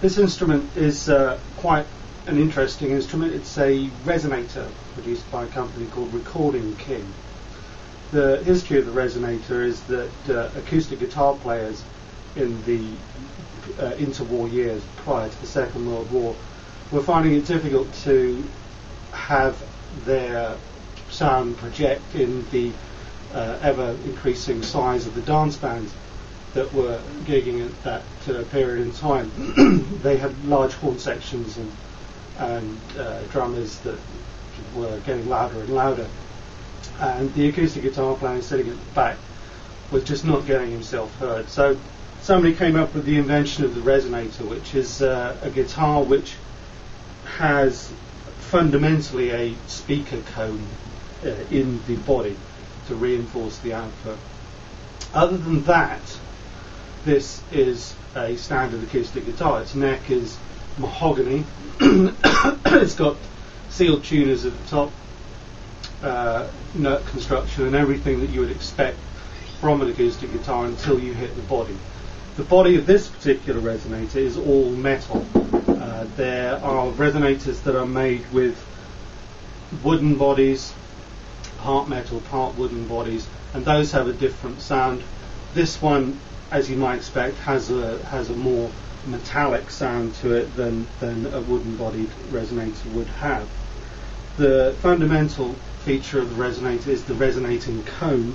This instrument is quite an interesting instrument. It's a resonator produced by a company called Recording King. The history of the resonator is that acoustic guitar players in the interwar years prior to the Second World War were finding it difficult to have their sound project in the ever-increasing size of the dance bands that were gigging at that period in time. They had large horn sections and drummers that were getting louder and louder. And the acoustic guitar player sitting at the back was just not getting himself heard. So somebody came up with the invention of the resonator, which is a guitar which has fundamentally a speaker cone in the body to reinforce the output. Other than that, this is a standard acoustic guitar. Its neck is mahogany. It's got sealed tuners at the top, nut construction and everything that you would expect from an acoustic guitar until you hit the body. The body of this particular resonator is all metal. There are resonators that are made with wooden bodies, part metal, part wooden bodies, and those have a different sound. This one, as you might expect, has a more metallic sound to it than a wooden-bodied resonator would have. The fundamental feature of the resonator is the resonating cone,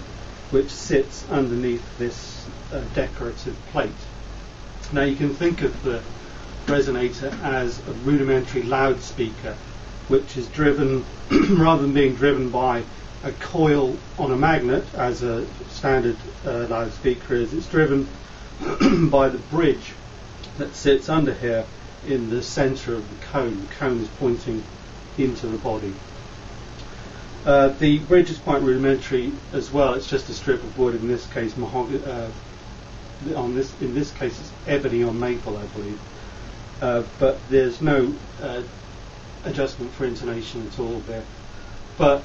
which sits underneath this decorative plate. Now you can think of the resonator as a rudimentary loudspeaker, which is driven, rather than being driven by a coil on a magnet, as a standard loudspeaker is, it's driven by the bridge that sits under here in the centre of the cone. The cone is pointing into the body. The bridge is quite rudimentary as well. It's just a strip of wood, in this case mahogany. In this case, it's ebony on maple, I believe. But there's no adjustment for intonation at all there. But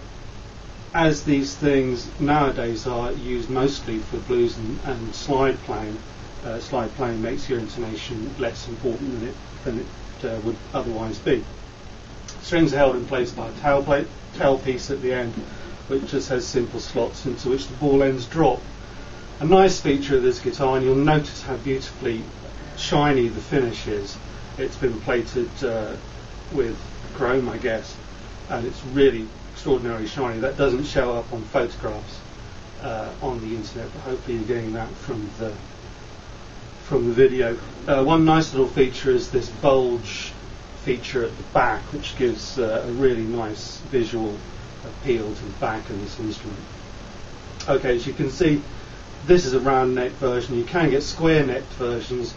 as these things nowadays are used mostly for blues and slide playing makes your intonation less important than it would otherwise be. Strings are held in place by a tailpiece at the end, which just has simple slots into which the ball ends drop. A nice feature of this guitar, and you'll notice how beautifully shiny the finish is. It's been plated with chrome, I guess, and it's really extraordinarily shiny. That doesn't show up on photographs on the internet, but hopefully you're getting that from the video. One nice little feature is this bulge feature at the back, which gives a really nice visual appeal to the back of this instrument. Okay, as you can see, this is a round neck version. You can get square necked versions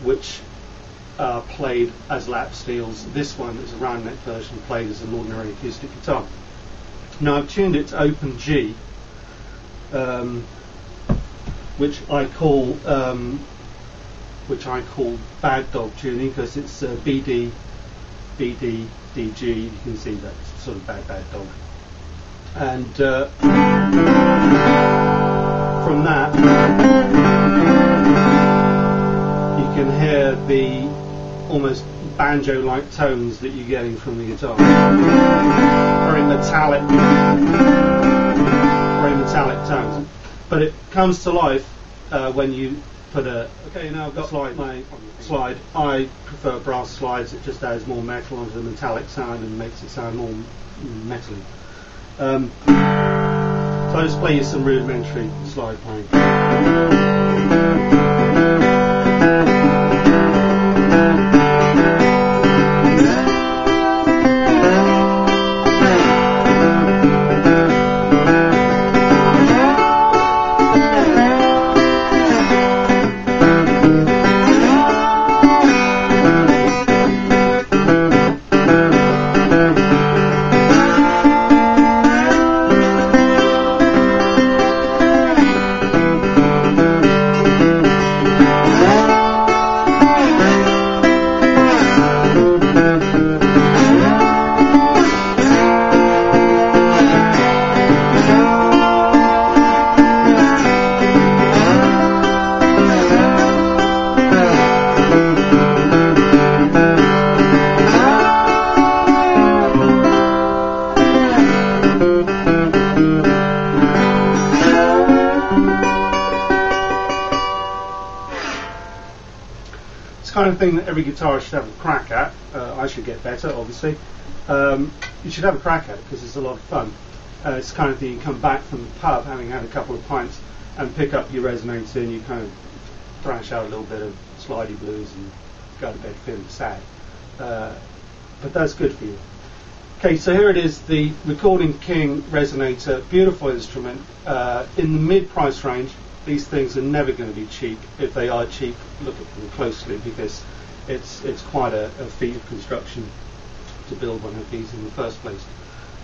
which are played as lap steels. This one is a round neck version played as an ordinary acoustic guitar. Now I've tuned it to open G, which I call bad dog tuning, because it's BDBDDG. You can see that's sort of bad dog. And from that, you can hear the almost banjo-like tones that you're getting from the guitar. Very metallic tones. But it comes to life when you put a... Okay, now I've got my slide. I prefer brass slides. It just adds more metal onto the metallic sound and makes it sound more metally. So I'll just play you some rudimentary slide playing. the kind of thing that every guitarist should have a crack at. I should get better, obviously. You should have a crack at it because it's a lot of fun. It's the kind of thing you come back from the pub having had a couple of pints and pick up your Resonator and you kind of thrash out a little bit of slidey blues and go to bed feeling sad. But that's good for you. Okay, so here it is, the Recording King Resonator, beautiful instrument, in the mid-price range. These things are never going to be cheap. If they are cheap, look at them closely because it's quite a feat of construction to build one of these in the first place.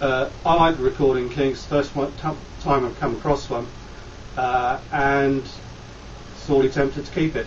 I like the Recording King. It's the first time I've come across one, and sorely tempted to keep it.